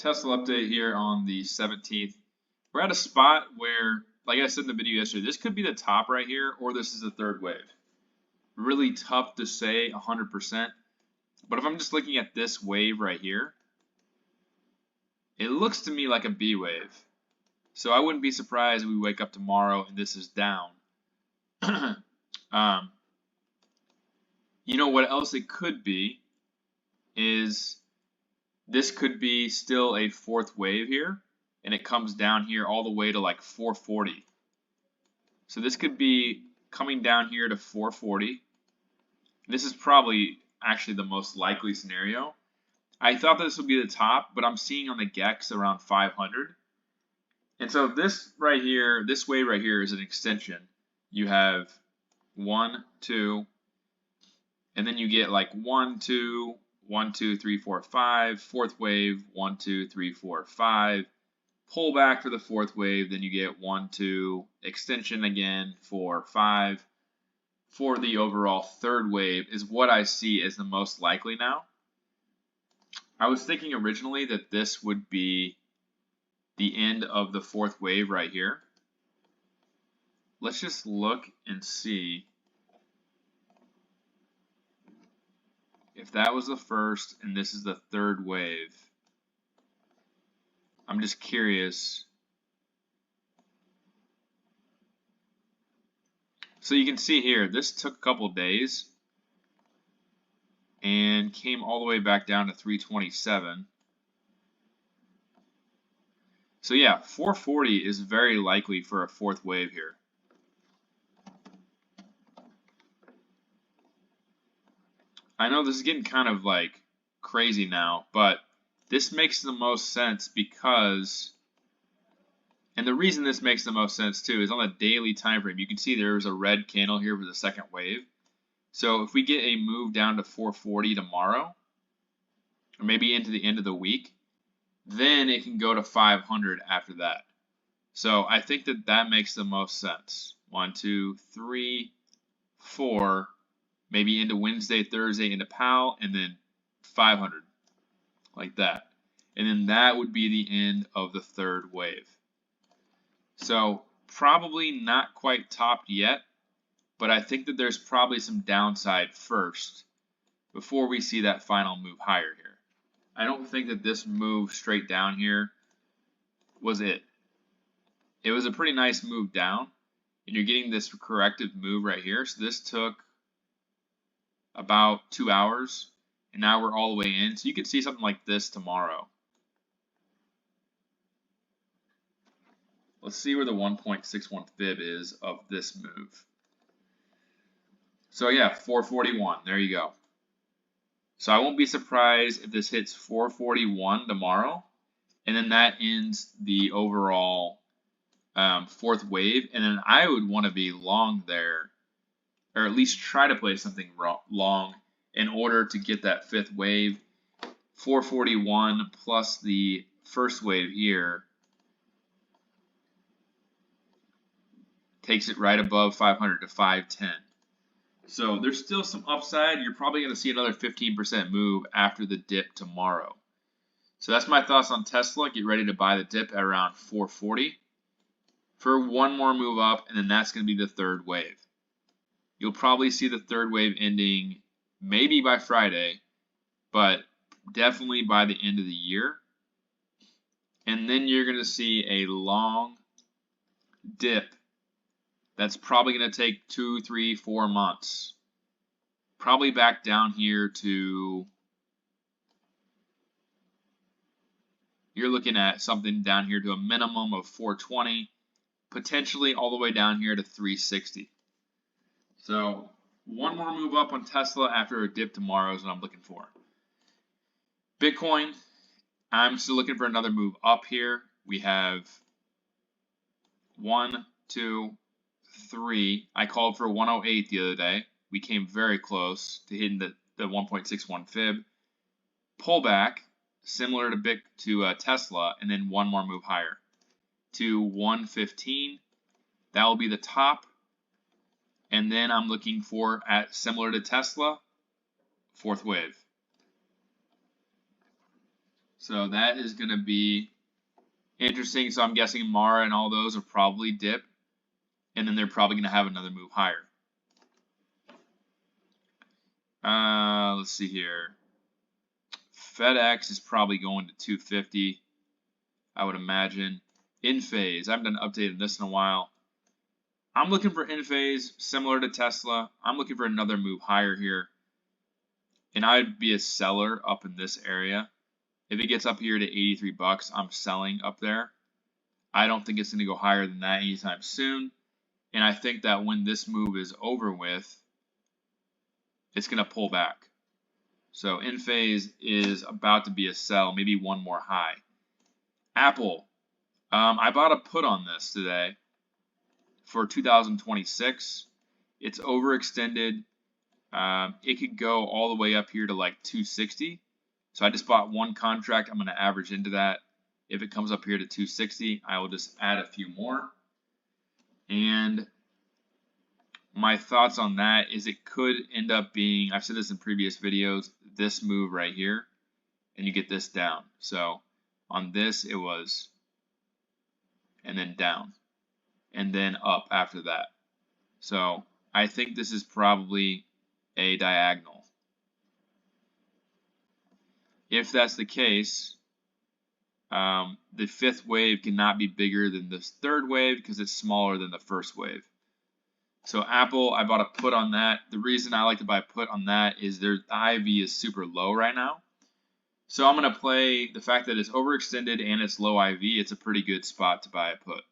Tesla update here on the 17th. We're at a spot where, like I said in the video yesterday, this could be the top right here, or this is the third wave. Really tough to say 100%, but if I'm just looking at this wave right here, it looks to me like a B wave. So I wouldn't be surprised if we wake up tomorrow and this is down. You know what else it could be is this could be still a fourth wave here, and it comes down here all the way to like 440. So this could be coming down here to 440. This is probably actually the most likely scenario. I thought this would be the top, but I'm seeing on the GEX around 500. And so this right here, this wave right here is an extension. You have 1, 2, and then you get like 1, 2, 1, 2, 3, 4, 5, fourth wave, 1, 2, 3, 4, 5, pull back for the fourth wave, then you get 1, 2, extension again, 4, 5. For the overall third wave is what I see as the most likely now. I was thinking originally that this would be the end of the fourth wave right here. Let's just look and see if that was the first and this is the third wave. I'm just curious. So you can see here, this took a couple days and came all the way back down to 327. So yeah, 440 is very likely for a fourth wave here. I know this is getting kind of like crazy now, but this makes the most sense because, and the reason this makes the most sense too is on the daily time frame. You can see there's a red candle here for the second wave. So if we get a move down to 440 tomorrow, or maybe into the end of the week, then it can go to 500 after that. So I think that that makes the most sense. 1, 2, 3, 4, maybe into Wednesday, Thursday, into PAL, and then 500, like that. And then that would be the end of the third wave. So probably not quite topped yet, but I think that there's probably some downside first before we see that final move higher here. I don't think that this move straight down here was it. It was a pretty nice move down, and you're getting this corrective move right here. So this took about 2 hours, and now we're all the way in. So you could see something like this tomorrow. Let's see where the 1.61 fib is of this move. So yeah, 441, there you go. So I won't be surprised if this hits 441 tomorrow, and then that ends the overall fourth wave, and then I would want to be long there, or at least try to play something long in order to get that fifth wave. 441 plus the first wave here takes it right above 500 to 510. So there's still some upside. You're probably going to see another 15% move after the dip tomorrow. So that's my thoughts on Tesla. Get ready to buy the dip at around 440 for one more move up, and then that's going to be the third wave. You'll probably see the third wave ending maybe by Friday, but definitely by the end of the year. And then you're going to see a long dip that's probably going to take 2, 3, 4 months. Probably back down here to, you're looking at something down here to a minimum of 420, potentially all the way down here to 360. So one more move up on Tesla after a dip tomorrow is what I'm looking for. Bitcoin, I'm still looking for another move up here. We have 1, 2, 3. I called for 108 the other day. We came very close to hitting the 1.61 fib. Pullback, similar to Tesla, and then one more move higher to 115. That will be the top. And then I'm looking for, at similar to Tesla, fourth wave. So that is going to be interesting. So I'm guessing Mara and all those will probably dip, and then they're probably going to have another move higher. Let's see here. FedEx is probably going to 250, I would imagine. In phase, I haven't done updated this in a while. I'm looking for in phase, similar to Tesla. I'm looking for another move higher here. And I'd be a seller up in this area. If it gets up here to 83 bucks, I'm selling up there. I don't think it's going to go higher than that anytime soon. And I think that when this move is over with, it's going to pull back. So in phase is about to be a sell, maybe one more high. Apple, I bought a put on this today for 2026. It's overextended. It could go all the way up here to like 260. So I just bought one contract. I'm going to average into that. If it comes up here to 260, I will just add a few more. And my thoughts on that is it could end up being, I've said this in previous videos, this move right here, and you get this down. So on this, it was, and then down, and then up after that. So I think this is probably a diagonal. If that's the case, the fifth wave cannot be bigger than this third wave because it's smaller than the first wave. So Apple, I bought a put on that. The reason I like to buy a put on that is their IV is super low right now. So I'm going to play the fact that it's overextended and it's low IV. It's a pretty good spot to buy a put.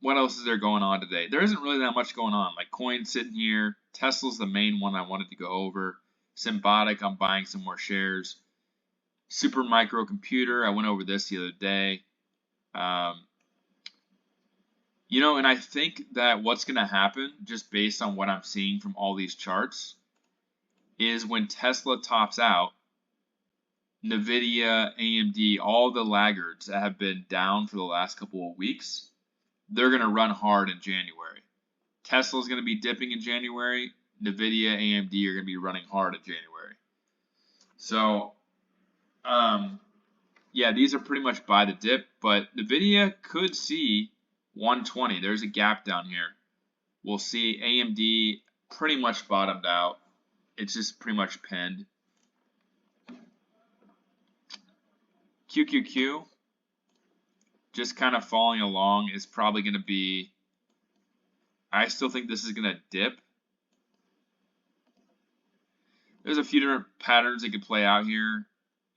What else is there going on today? There isn't really that much going on. Like coins sitting here. Tesla's the main one I wanted to go over. Symbiotic, I'm buying some more shares. Super Microcomputer, I went over this the other day. You know, and I think that what's going to happen, just based on what I'm seeing from all these charts, is when Tesla tops out, NVIDIA, AMD, all the laggards that have been down for the last couple of weeks, they're going to run hard in January. Tesla's going to be dipping in January. NVIDIA, AMD are going to be running hard in January. So, yeah, these are pretty much buy the dip, but NVIDIA could see 120. There's a gap down here. We'll see AMD pretty much bottomed out. It's just pretty much pinned. QQQ, just kind of falling along, is probably going to be, I still think this is going to dip. There's a few different patterns that could play out here.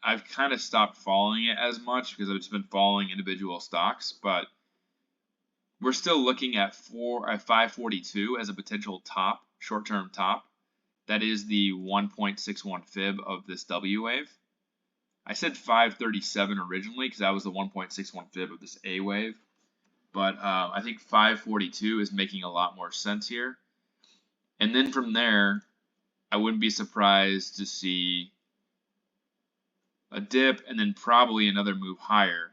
I've kind of stopped following it as much because I've just been following individual stocks, but we're still looking at 542 as a potential top, short-term top. That is the 1.61 fib of this W wave. I said 537 originally because that was the 1.61 fib of this A wave. But I think 542 is making a lot more sense here. And then from there, I wouldn't be surprised to see a dip and then probably another move higher.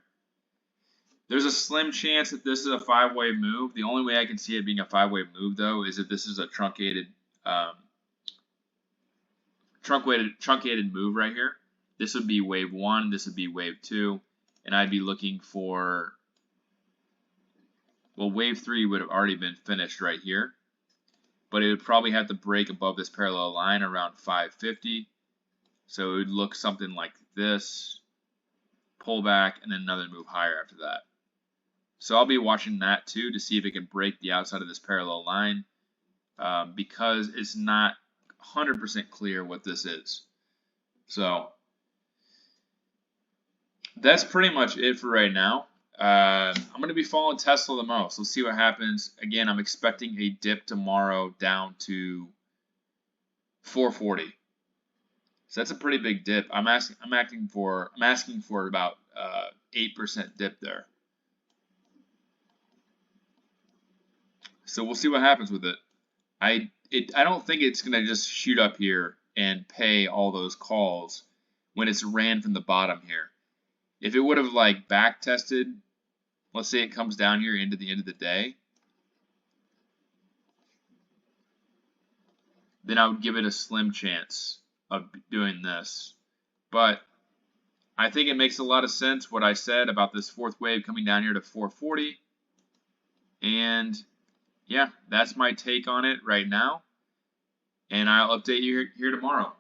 There's a slim chance that this is a 5-wave move. The only way I can see it being a 5-wave move, though, is if this is a truncated move right here. This would be wave 1, this would be wave 2, and I'd be looking for, well, wave 3 would have already been finished right here, but it would probably have to break above this parallel line around 550. So it would look something like this, pull back, and then another move higher after that. So I'll be watching that too to see if it can break the outside of this parallel line because it's not 100% clear what this is. So that's pretty much it for right now. I'm going to be following Tesla the most. We'll see what happens. Again, I'm expecting a dip tomorrow down to 440. So that's a pretty big dip. I'm asking for about 8% dip there. So we'll see what happens with it. I don't think it's going to just shoot up here and pay all those calls when it's ran from the bottom here. If it would have like back tested, let's say it comes down here into the end of the day, then I would give it a slim chance of doing this. But I think it makes a lot of sense what I said about this fourth wave coming down here to 440. And yeah, that's my take on it right now. And I'll update you here tomorrow.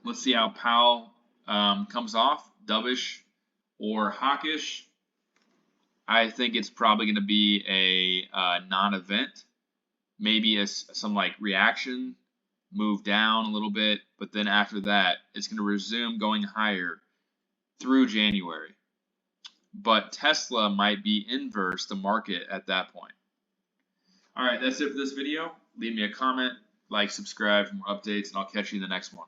Let's see how Powell comes off, dovish or hawkish. I think it's probably going to be a non-event. Maybe some like reaction, move down a little bit, but then after that, it's going to resume going higher through January. But Tesla might be inverse the market at that point. All right, that's it for this video. Leave me a comment, like, subscribe for more updates, and I'll catch you in the next one.